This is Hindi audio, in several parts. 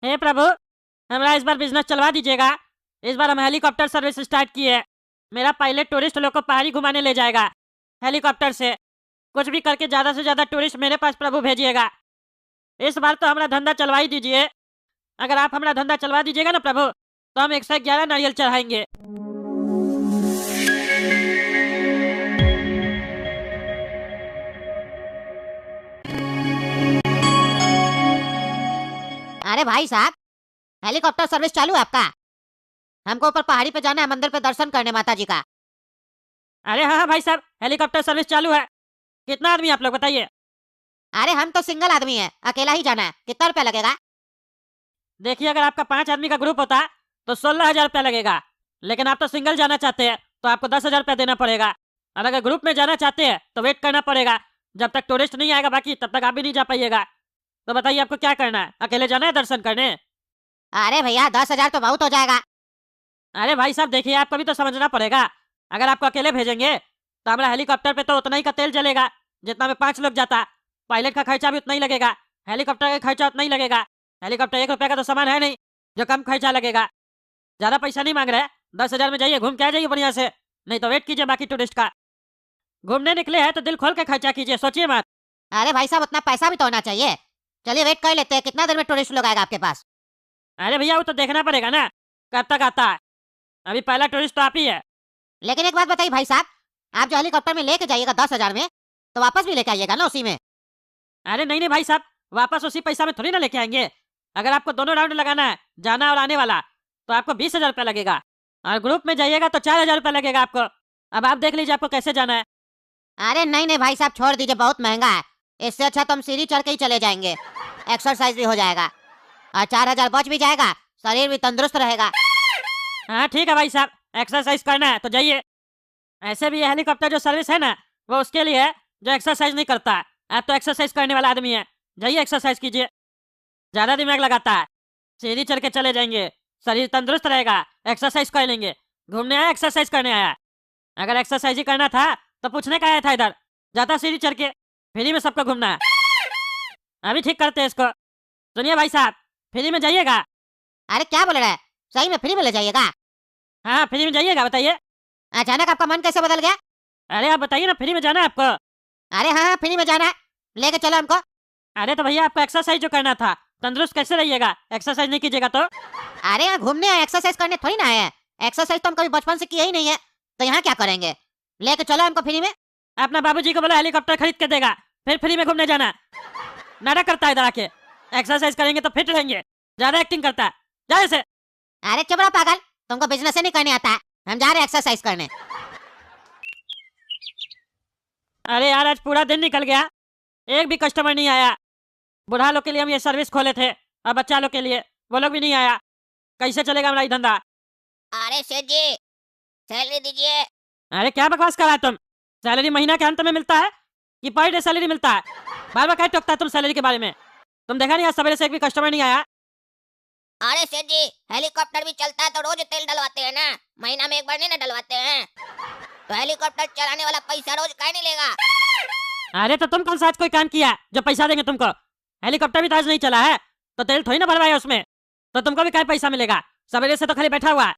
हे प्रभु, हमारा इस बार बिजनेस चलवा दीजिएगा। इस बार हम हेलीकॉप्टर सर्विस स्टार्ट किए। मेरा पायलट टूरिस्ट लोग को पहाड़ी घुमाने ले जाएगा हेलीकॉप्टर से। कुछ भी करके ज़्यादा से ज़्यादा टूरिस्ट मेरे पास प्रभु भेजिएगा। इस बार तो हमारा धंधा चलवा ही दीजिए। अगर आप हमारा धंधा चलवा दीजिएगा ना प्रभु, तो हम 111 नारियल चढ़ाएंगे। अरे भाई साहब, हेलीकॉप्टर सर्विस चालू है आपका? हमको ऊपर पहाड़ी पे जाना है, मंदिर पे दर्शन करने माता जी का। अरे हाँ हाँ भाई साहब, हेलीकॉप्टर सर्विस चालू है। कितना आदमी आप लोग बताइए? अरे हम तो सिंगल आदमी है, अकेला ही जाना है। कितना रुपया लगेगा? देखिए, अगर आपका 5 आदमी का ग्रुप होता तो 16,000 रुपया लगेगा। लेकिन आप तो सिंगल जाना चाहते हैं तो आपको 10,000 रुपया देना पड़ेगा। और अगर ग्रुप में जाना चाहते हैं तो वेट करना पड़ेगा जब तक टूरिस्ट नहीं आएगा बाकी, तब तक आप भी नहीं जा पाइएगा। तो बताइए आपको क्या करना है? अकेले जाना है दर्शन करने? अरे भैया 10,000 तो बहुत हो जाएगा। अरे भाई साहब देखिए, आपको भी तो समझना पड़ेगा। अगर आपको अकेले भेजेंगे तो हमारा हेलीकॉप्टर पे तो उतना ही का तेल जलेगा जितना में 5 लोग जाता। पायलट का खर्चा भी उतना ही लगेगा, हेलीकॉप्टर का खर्चा उतना ही लगेगा। हेलीकॉप्टर 1 रुपये का तो सामान है नहीं जो कम खर्चा लगेगा। ज़्यादा पैसा नहीं मांग रहे, 10,000 में जाइए, घूम के आ जाइए बढ़िया से। नहीं तो वेट कीजिए बाकी टूरिस्ट का। घूमने निकले हैं तो दिल खोल के खर्चा कीजिए, सोचिए मत। अरे भाई साहब, उतना पैसा भी तो होना चाहिए। चलिए वेट कर लेते हैं, कितना देर में टूरिस्ट लोग आएगा आपके पास? अरे भैया, वो तो देखना पड़ेगा ना कब तक आता है। अभी पहला टूरिस्ट तो आप ही है। लेकिन एक बात बताइए भाई साहब, आप जो हेलीकॉप्टर में लेके जाइएगा 10,000 में, तो वापस भी लेके आइएगा ना उसी में? अरे नहीं नहीं भाई साहब, वापस उसी पैसा में थोड़ी ना लेके आएंगे। अगर आपको दोनों राउंड लगाना है, जाना और आने वाला, तो आपको 20,000 रुपया लगेगा। और ग्रुप में जाइएगा तो 4,000 रुपया लगेगा आपको। अब आप देख लीजिए आपको कैसे जाना है। अरे नहीं नहीं भाई साहब, छोड़ दीजिए, बहुत महंगा है। इससे अच्छा तो हम सीढ़ी चढ़ के ही चले जाएंगे, एक्सरसाइज भी हो जाएगा और 4,000 बच भी जाएगा, शरीर भी तंदुरुस्त रहेगा। हाँ ठीक है भाई साहब, एक्सरसाइज करना है तो जाइए। ऐसे भी ये हेलीकॉप्टर जो सर्विस है ना, वो उसके लिए है जो एक्सरसाइज नहीं करता है। आप तो एक्सरसाइज करने वाला आदमी है, जाइए एक्सरसाइज कीजिए। ज़्यादा दिमाग लगाता है, सीढ़ी चढ़ के चले जाएंगे, शरीर तंदुरुस्त रहेगा, एक्सरसाइज कर लेंगे। घूमने आया एक्सरसाइज करने आया? अगर एक्सरसाइज ही करना था तो पूछने का आया था इधर। जाता सीढ़ी चढ़ के, फ्री में सबको घूमना है। अभी ठीक करते हैं इसको। सुनिए भाई साहब, फ्री में जाइएगा। अरे क्या बोल रहा है, सही में फ्री में ले जाइएगा? हाँ फ्री में जाइएगा, बताइए। अचानक आपका मन कैसे बदल गया? अरे आप बताइए ना, फ्री में जाना है आपको? अरे हाँ हाँ, फ्री में जाना है, लेके चलो हमको। अरे तो भैया, आपको एक्सरसाइज जो करना था, तंदुरुस्त कैसे रहिएगा एक्सरसाइज नहीं कीजिएगा तो? अरे यहाँ घूमने आए, एक्सरसाइज करने थोड़ी ना आए हैं। एक्सरसाइज तो हम कभी बचपन से किए ही नहीं है, तो यहाँ क्या करेंगे? लेके चलो हमको फ्री में। अपना बाबूजी को बोला हेलीकॉप्टर खरीद के देगा, फिर फ्री में घूमने जाना। नाटक करता है इधर आके। एक्सरसाइज करेंगे तो फिट रहेंगे, ज्यादा एक्टिंग करता है। जाए से। अरे चुप रहो पागल, तुमको बिजनेस ही नहीं करने आता है। हम जा रहे हैं एक्सरसाइज करने। अरे यार, आज पूरा दिन निकल गया, एक भी कस्टमर नहीं आया। बुढ़ा लोग के लिए हम ये सर्विस खोले थे और बच्चा लोग के लिए, वो लोग भी नहीं आया। कैसे चलेगा हमारा ये धंधा? अरे सेठ जी, सैलरी दीजिए। अरे क्या बकवास कर रहा है तुम? सैलरी महीना के अंत में मिलता है कि पर डे सैलरी मिलता है? बार बार क्या टोकता है तुम सैलरी के बारे में? तुम देखा नहीं आज सवेरे से एक भी कस्टमर नहीं आया? अरे सेठ जी, हेलीकॉप्टर भी चलता है तो रोज तेल डलवाते हैं ना, महीना में एक बार नहीं ना डलवाते हैं? तो हेलीकॉप्टर चलाने वाला पैसा रोज काहे नहीं लेगा? अरे तो तुम कौन सा आज कोई काम किया जो पैसा देंगे तुमको? हेलीकॉप्टर भी तो आज नहीं चला है, तो तेल थोड़ी ना भरवाया उसमें, तो तुमको भी क्या पैसा मिलेगा? सवेरे से तो खाली बैठा हुआ है।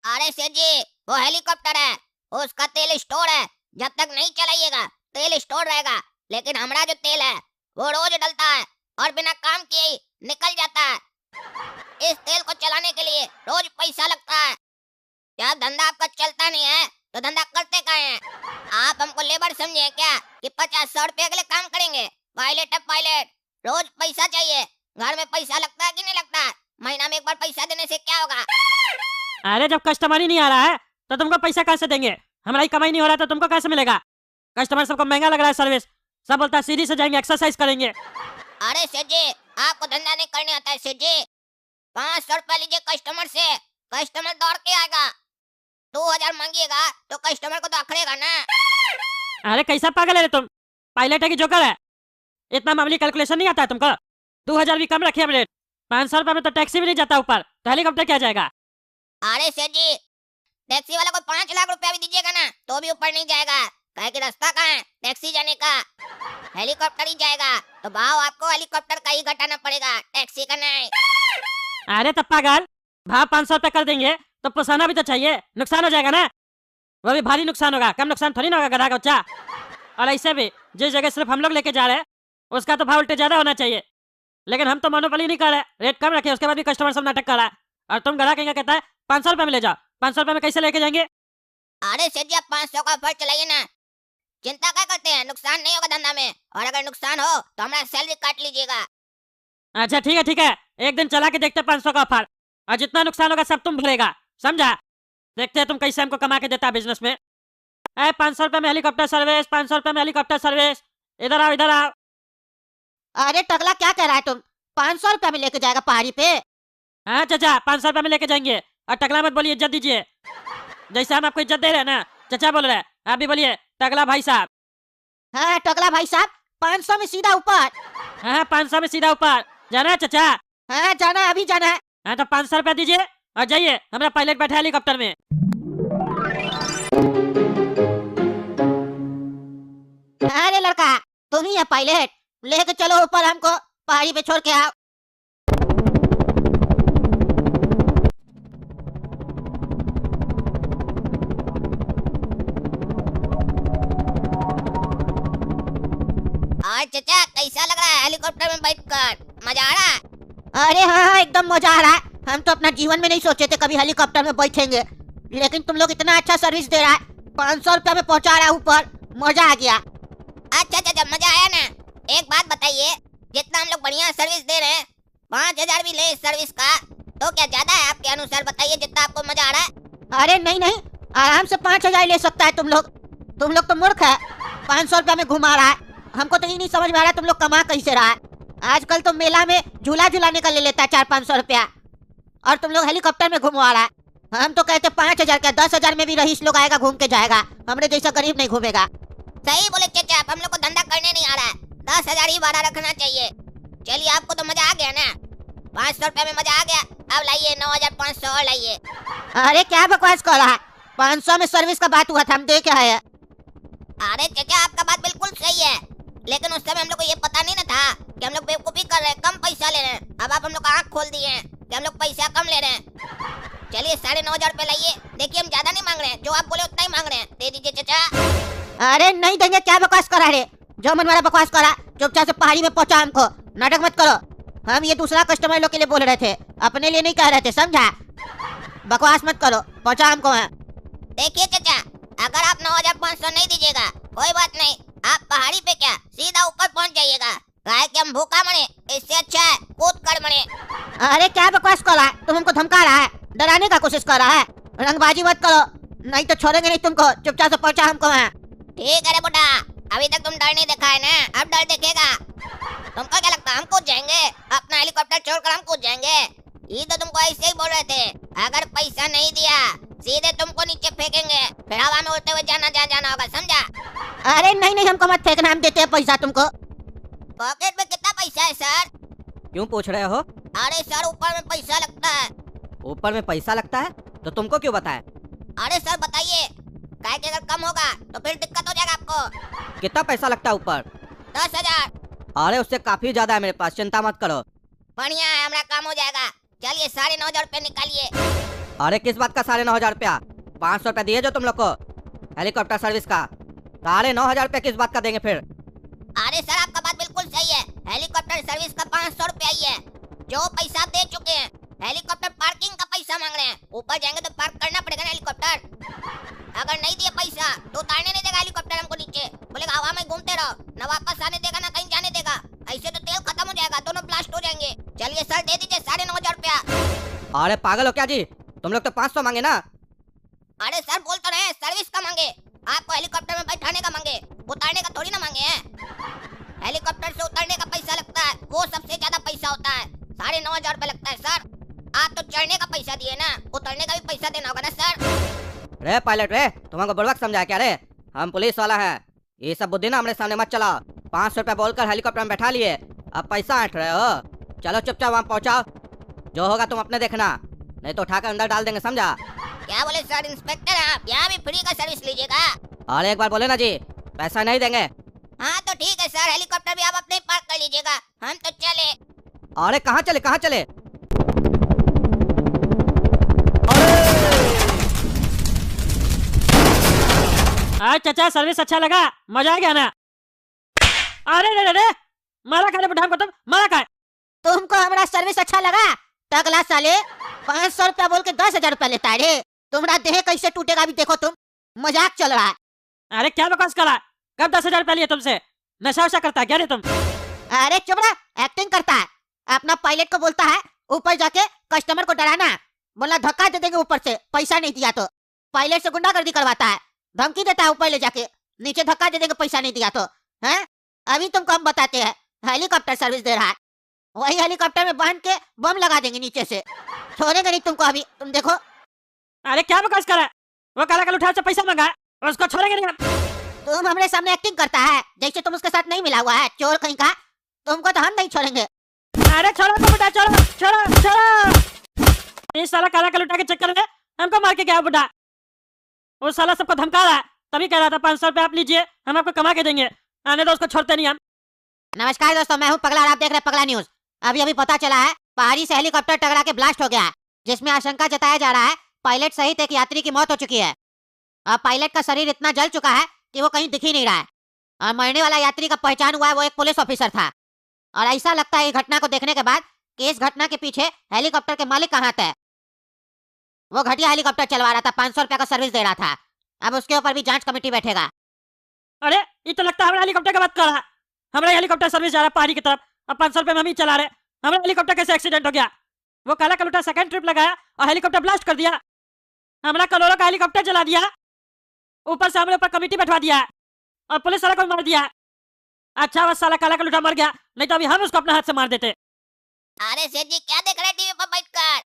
अरे सेठ जी, वो हेलीकॉप्टर है, उसका तेल स्टोर है। जब तक नहीं चलाइएगा तेल स्टोर रहेगा। लेकिन हमारा जो तेल है वो रोज डलता है और बिना काम किए ही निकल जाता है। इस तेल को चलाने के लिए रोज पैसा लगता है। क्या धंधा आपका चलता नहीं है तो धंधा करते काहे हैं? आप हमको लेबर समझे क्या कि 50-100 रुपए के लिए काम करेंगे? पायलट है पायलट, रोज पैसा चाहिए। घर में पैसा लगता है कि नहीं लगता है? महीना में एक बार पैसा देने से क्या होगा? अरे जब कस्टमर ही नहीं आ रहा है तो तुमको पैसा कैसे देंगे? हमारी कमाई नहीं हो रहा तो तुमको कैसे मिलेगा? कस्टमर सबको महंगा लग रहा है सर्विस, सब बोलता है सीढ़ी से जाएंगे एक्सरसाइज करेंगे। अरे सेठ जी, आपको धंधा नहीं करने आता है सेठ जी। 500 रुपया लीजिए कस्टमर से, कस्टमर दौड़ के आएगा। 2,000 मांगिएगा तो कस्टमर को तो अखड़ेगा ना। अरे कैसा पागल है रे तुम? पायलट है कि जोकर है? इतना मामूली कैलकुलेशन नहीं आता है तुमको? 2,000 भी कम रखिए रेट। 500 रुपये में तो टैक्सी भी नहीं जाता ऊपर, तो हेलीकॉप्टर क्या जाएगा? अरे सेठ जी, टैक्सी वाला को 5 लाख रुपया भी दीजिएगा ना तो भी ऊपर नहीं जाएगा। कहे कि रास्ता कहाँ है टैक्सी जाने का? हेलीकॉप्टर ही जाएगा। तो भाव आपको हेलीकॉप्टर का ही घटाना पड़ेगा, टैक्सी का नहीं। अरे तब पागल, भाव 500 रुपये कर देंगे तो पोसाना भी तो चाहिए, नुकसान हो जाएगा ना। वो भी भारी नुकसान होगा, कम नुकसान थोड़ी ना होगा गधा का बच्चा। और ऐसे भी जिस जगह सिर्फ हम लोग लेके जा रहे हैं उसका तो भाव उल्टे ज्यादा होना चाहिए, लेकिन हम तो मोनोपोली नहीं कर रहे, रेट कम रखे, उसके बाद भी कस्टमर सब नाटक कर रहा है। और तुम गधा कहेंगे कहता है 500 रुपये में ले जाओ, 500 रुपये में कैसे लेके जाएंगे? अरे सेठ जी, आप 500 का ऑफर चलाइए ना, चिंता क्या करते हैं, नुकसान नहीं होगा धंधा में, और अगर नुकसान हो तो हमारा सैलरी काट लीजिएगा। अच्छा ठीक है, एक दिन चला के देखते 500 का ऑफर, और जितना नुकसान होगा सब तुम भरेगा, समझा? देखते हैं तुम कैसे हमको कमा के देता है बिजनेस में। 500 रुपये में हेलीकॉप्टर सर्विस, 500 रुपये में हेलीकॉप्टर सर्विस। इधर आओ इधर आओ। अरे टकला क्या कह रहा है तुम? 500 रुपया में लेके जाएगा पहाड़ी पे? हाँ चाचा, 500 रुपये में लेके जाएंगे। और टकला मत बोलिए, इज्जत दीजिए, जैसे हम आपको इज्जत दे रहे हैं ना, चाचा बोल रहे हैं, आप भी बोलिए टकला भाई साहब। हाँ टकला भाई साहब, 500 में सीधा ऊपर। हाँ 500 में सीधा ऊपर जाना है चाचा। हाँ जाना है, अभी जाना है। हाँ तो 500 रुपया दीजिए और जाइए, हमारा पायलट बैठा है हेलीकॉप्टर में। अरे लड़का, तुम ही है पायलट, लेके चलो ऊपर, हमको पहाड़ी पे छोड़ के आओ। और चाचा कैसा लग रहा है हेलीकॉप्टर में बैठकर, मजा आ रहा है? अरे हाँ एकदम मजा आ रहा है। हम तो अपना जीवन में नहीं सोचे थे कभी हेलीकॉप्टर में बैठेंगे, लेकिन तुम लोग इतना अच्छा सर्विस दे रहा है, 500 रुपया में पहुंचा रहा है ऊपर, मजा आ गया। अच्छा चाचा, मजा आया ना? एक बात बताइए, जितना हम लोग बढ़िया सर्विस दे रहे हैं, 5000 भी ले इस सर्विस का, तो क्या ज्यादा है आपके अनुसार? बताइए जितना आपको मजा आ रहा है। अरे नहीं, आराम से 5000 ले सकता है। तुम लोग तो मूर्ख है, 500 रुपया में घुमा रहा है। हमको तो ये नहीं समझ में आ रहा तुम लोग कमा कैसे रहा है। आजकल तो मेला में झूला झूलाने का ले लेता है 400-500 रुपया, और तुम लोग हेलीकॉप्टर में घुमवा रहा है। हम तो कहते 5000 का, 10,000 में भी रईस लोग आएगा, घूम के जाएगा, हमरे जैसा गरीब नहीं घूमेगा। सही बोले चाचा, आप, हम लोग को धंधा करने नहीं आ रहा है, 10,000 ही भाड़ा रखना चाहिए। चलिए, आपको तो मजा आ गया ना, 500 रुपए में मजा आ गया, अब लाइए 9,500 और लाइए। अरे क्या बकवास कर रहा है, 500 में सर्विस का बात हुआ था, हम दे क्या है। अरे चाचा, आपका बात बिल्कुल सही है, लेकिन उस समय हम लोग को ये पता नहीं ना था कि हम लोग बेवकूफी कर रहे हैं, कम पैसा ले रहे हैं। अब आप हम लोग का आँख खोल दिए हैं कि हम लोग पैसा कम ले रहे हैं। चलिए 9,500 रुपए लाइए। देखिए, हम ज्यादा नहीं मांग रहे हैं, जो आप बोले उतना ही मांग रहे हैं, दे दीजिए चाचा। अरे नहीं देंगे, क्या बकवास करा रे, जो मन वाला बकवास करा, चुपचाप से पहाड़ी में पहुंचा। हमको नाटक मत करो, हम ये दूसरा कस्टमर लोग के लिए बोल रहे थे, अपने लिए नहीं कह रहे थे, समझा? बकवास मत करो, पहुंचा हमको वहाँ। देखिए चाचा, अगर आप 9,500 नहीं दीजिएगा कोई बात नहीं, आप पहाड़ी पे क्या सीधा ऊपर पहुंच जाइएगा, काहे कि हम भूखा मरे, इससे अच्छा है कूद कर मरे। अरे क्या बकवास कर रहा है, तुम हमको धमका रहा है, डराने का कोशिश कर रहा है। रंगबाजी मत करो, नहीं तो छोड़ेंगे नहीं तुमको, चुपचाप से पहुंचा हमको वहाँ। ठीक है रे बुड्ढा, अभी तक तुम डर नहीं दिखा है ना, अब डर दिखेगा। तुमको क्या लगता है हम कूद जाएंगे? अपना हेलीकॉप्टर छोड़कर हम कूद जाएंगे? ये तो तुमको ऐसे ही बोल रहे थे, अगर पैसा नहीं दिया सीधे तुमको नीचे फेंकेंगे, फिर हवा में उड़ते हुए जाना होगा, समझा? अरे नहीं, हमको मत फेंकना, हम देते हैं पैसा तुमको। पॉकेट में कितना पैसा है सर? क्यों पूछ रहे हो? अरे सर, ऊपर में पैसा लगता है। ऊपर में पैसा लगता है तो तुमको क्यों बताएं? अरे सर बताइए, काहे कि अगर कम होगा तो फिर दिक्कत हो जाएगा आपको। कितना पैसा लगता है ऊपर? 10,000। अरे उससे काफी ज्यादा है मेरे पास, चिंता मत करो। बढ़िया है, हमारा काम हो जाएगा। चलिए 9,500 रुपए निकालिए। अरे किस बात का 9,500 रुपया? 500 रुपया दिए जो तुम लोग को हेलीकॉप्टर सर्विस का, 9,500 रुपया किस बात का देंगे फिर? अरे सर, आपका बात बिल्कुल सही है, हेलीकॉप्टर सर्विस का 500 रुपया ही है, जो पैसा दे चुके हैं। हेलीकॉप्टर पार्किंग का पैसा मांग रहे हैं, ऊपर जाएंगे तो पार्क करना पड़ेगा ना हेलीकॉप्टर। अगर नहीं दिए पैसा तो उतारने नहीं देगा हेलीकॉप्टर हमको नीचे, बोलेगा हवा में घूमते रहो, न वापस आने देगा ना कहीं जाने देगा, ऐसे तो तेल खत्म हो जाएगा, दोनों ब्लास्ट हो जाएंगे। चलिए सर, दे दीजिए 9,500 रुपया। अरे पागल हो क्या जी, तुम लोग तो 500 मांगे ना। अरे सर, बोल तो रहे हैं सर्विस का मांगे, आपको हेलीकॉप्टर में बैठाने का मांगे, उतारने का थोड़ी ना मांगे हैं। हेलीकॉप्टर से उतरने का पैसा लगता है, वो सबसे ज्यादा पैसा होता है, 9,500 रुपए लगता है सर। आप तो चढ़ने का पैसा दिए ना, उतरने का भी पैसा देना होगा ना सर। रे पायलट रे, तुमको बुड़बक समझा क्या रे? हम पुलिस वाला है, ये सब बुद्धि ना हमारे सामने मत चलाओ। 500 रुपया बोलकर हेलीकॉप्टर में बैठा लिए, अब पैसा ऐंठ रहे हो। चलो चुपचाप वहाँ पहुँचाओ, जो होगा तुम अपने देखना, नहीं तो उठाकर अंदर डाल देंगे, समझा? क्या बोले सर? इंस्पेक्टर हैं आप, यहाँ भी फ्री का सर्विस लीजिएगा? और एक बार बोले ना जी, पैसा नहीं देंगे। हाँ तो ठीक है सर, हेलीकॉप्टर भी आप अपने पार्क कर लीजिएगा, हम तो चले। अरे कहाँ चले? आज चाचा सर्विस अच्छा लगा, मजा आ गया ना? अरे रे रे रे, मारा खाने बुढ़ा को तुम, मारा खा। तुमको हमारा सर्विस अच्छा लगा? टकला साले, 500 रुपया बोल के 10,000 रुपया लेता है रे। तुम्हारा देह कैसे टूटेगा अभी देखो तुम। मजाक चल रहा है। अरे क्या बकवास करा? कब 10,000 रुपया लिए तुमसे? नशा वशा करता है क्या रे तुम? अरे चुप रहा, एक्टिंग करता है। अपना पायलट को बोलता है ऊपर जाके कस्टमर को डराना, बोला धक्का दे देंगे ऊपर से, पैसा नहीं दिया तो। पायलट से गुंडागर्दी करवाता है, धमकी देता है ऊपर ले जाके, नीचे धक्का दे देंगे पैसा नहीं दिया तो। हैं? अभी तुमको हम बताते हैं, हेलीकॉप्टर सर्विस दे रहा है। वही हेलीकॉप्टर में बांध के बम लगा देंगे नीचे से, छोड़ेंगे नहीं तुमको अभी, तुम देखो। अरे क्या बकवास करा? वो काला कल उठा से पैसा मांगा, उसको छोड़ेंगे नहीं हम। तुम हमारे सामने एक्टिंग करता है जैसे तुम उसके साथ नहीं मिला हुआ है, चोर कहीं का। तुमको तो हम नहीं छोड़ेंगे। अरे छोड़ो तो बेटा, छोड़ो छोड़ो छोड़ो। इस साला काला कल उठा के चक्कर में हमको मार के गया बुढ़ा। वो साला सबको धमका रहा है, तभी कह रहा था 500 रुपया आप लीजिए, हम आपको कमा के देंगे। आने दो, उसको छोड़ते नहीं हम। नमस्कार दोस्तों, मैं हूं पगला और आप देख रहे हैं पगला न्यूज। अभी पता चला है पहाड़ी से हेलीकॉप्टर टकरा के ब्लास्ट हो गया है, जिसमें आशंका जताया जा रहा है पायलट सहित एक यात्री की मौत हो चुकी है। और पायलट का शरीर इतना जल चुका है कि वो कहीं दिख ही नहीं रहा है। और मरने वाला यात्री का पहचान हुआ है, वो एक पुलिस ऑफिसर था। और ऐसा लगता है इस घटना को देखने के बाद कि इस घटना के पीछे हेलीकॉप्टर के मालिक कहाँ थे। वो घटिया हेलीकॉप्टर चलवा रहा था, 500 रुपया का सर्विस दे रहा था। अब उसके ऊपर भी जांच कमेटी बैठेगा। अरे ये तो लगता है हमारे हेलीकॉप्टर का बात कर रहा। हमारा हेलीकॉप्टर सर्विस जा रहा है पहाड़ी की तरफ, और 500 रुपये में हम ही चला रहे। हमारा हेलीकॉप्टर कैसे एक्सीडेंट हो गया? वो काला कलूटा सेकंड ट्रिप लगाया और हेलीकॉप्टर ब्लास्ट कर दिया। हमारा करोड़ों का हेलीकॉप्टर जला दिया, ऊपर से हमारे ऊपर कमेटी बैठवा दिया और पुलिस वाला को मार दिया। अच्छा वो साला काला कलूटा मर गया, नहीं तो अभी हम उसको अपने हाथ से मार देते। अरे सेठ जी क्या देख रहे टीवी पर बैठकर?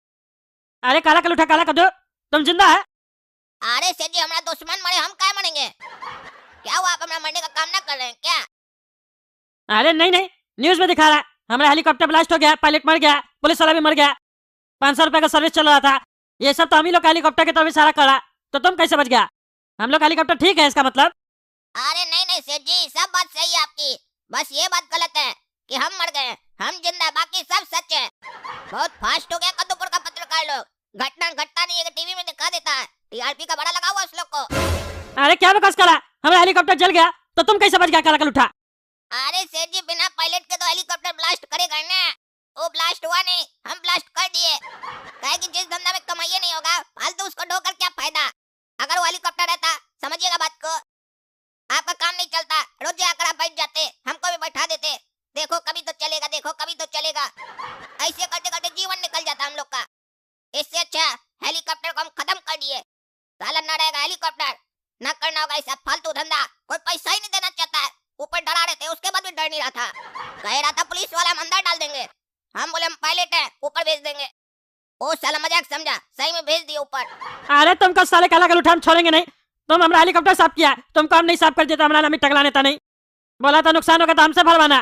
अरे काला कलूटा काला कद्दू, तुम जिंदा है? अरे सेठ जी हमारा दुश्मन मरे, हम क्या मरेंगे? क्या हुआ, आप हमारा मरने का काम ना कर रहे हैं क्या? अरे नहीं नहीं, न्यूज में दिखा रहा है हमारा हेलीकॉप्टर ब्लास्ट हो गया, पायलट मर गया, पुलिस वाला भी मर गया, 500 रुपए का सर्विस चल रहा था। ये सब तो हम ही लोग हेलीकॉप्टर की तरफ इशारा करा, तो तुम कैसे बच गया? हम लोग हेलीकॉप्टर ठीक है इसका मतलब? अरे नहीं नहीं सेठ जी, सब बात सही है आपकी, बस ये बात गलत है कि हम मर गए, हम जिंदा है, बाकी सब सच है। बहुत फास्ट हो गया कद्दूपुर का पत्रकार लोग, घटना घटता नहीं है टीवी में दिखा देता है, टीआरपी का बड़ा लगा हुआ उस लोग को। अरे क्या बकवास करा? हमारा हेलीकॉप्टर जल गया तो तुम कैसे बच गया काला कलूटा? अरे सेठ जी बिना पायलट के तो हेलीकॉप्टर ब्लास्ट करेगा ना, वो ब्लास्ट हुआ नहीं, हम ब्लास्ट कर दिए। कहे कि जिस धंधा में कमाई नहीं होगा फालतू उसको ढोकर क्या फायदा। अगर वो हेलीकॉप्टर रहता, समझिएगा बात को, आपका काम नहीं चलता, रोज आकर आप बैठ जाते, हमको भी बैठा देते, देखो कभी तो चलेगा, देखो कभी तो चलेगा, ऐसे करते करते जीवन निकल जाता हम लोग का। इससे अच्छा हेलीकॉप्टर को हम खत्म कर दिए, साला न रहेगा हेलीकॉप्टर, न करना होगा ऐसा फालतू धंधा, कोई पैसा ही नहीं देना चाहता है। ऊपर डरा रहे थे, उसके बाद भी डर नहीं रहा था, कह रहा था पुलिस वाला हम अंदर डाल देंगे, हम बोले हम पायलट हैं ऊपर भेज देंगे। ओ साला मजाक समझा, सही में भेज दिया ऊपर। अरे तुमको साले काला कलूटा हम छोड़ेंगे नहीं, तुम हमारा हेलीकॉप्टर साफ किया, तुमको हम नहीं साफ कर देता, हमारा नाम ही टकला नेता नहीं, बोला था नुकसान होगा तो हमसे भरवाना,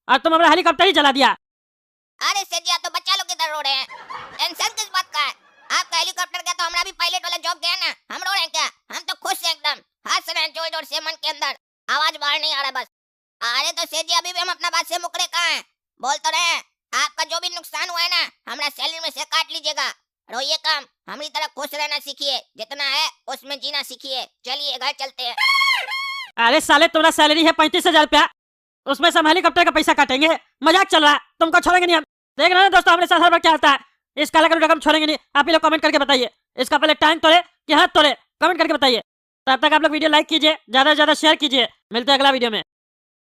और तुम हमारा हेलीकॉप्टर ही जला दिया। अरे सेठ जी आप तो बच्चा लोग की तरह रो रहे हैं, टेंशन किस बात का है? आपका हेलीकॉप्टर गया तो हमारा भी पायलट वाला जॉब गया ना, हम रो रहे हैं क्या? हम तो खुश हैं एकदम, हंस रहे हैं जोर जोर से, मन के अंदर आवाज बाहर नहीं आ रहा बस। अरे तो सेठ जी अभी भी हम अपना बात से मुकरे कहाँ हैं? बोल तो रहे हैं आपका जो भी नुकसान हुआ है ना, हमारा सैलरी में से काट लीजिएगा, रोइए कम, हमारी तरह खुश रहना सीखिए, जितना है उसमें जीना सीखिए, चलिए घर चलते हैं। अरे साले तुम्हारा सैलरी है 35,000 रुपया, उसमें से हम हेलीकॉप्टर का पैसा काटेंगे? मजाक चल रहा है, तुमको छोड़ेंगे नहीं हम। देख रहे हैं दोस्तों हमारे साथ हर बार क्या होता है, इस काला कलूटा को हम छोड़ेंगे नहीं। आप ही लोग कमेंट करके बताइए इसका पहले टांग तोड़े कि हाथ तोड़े, कमेंट करके बताइए। तब तक आप लोग वीडियो लाइक कीजिए, ज्यादा से ज्यादा शेयर कीजिए। मिलते हैं अगला वीडियो में।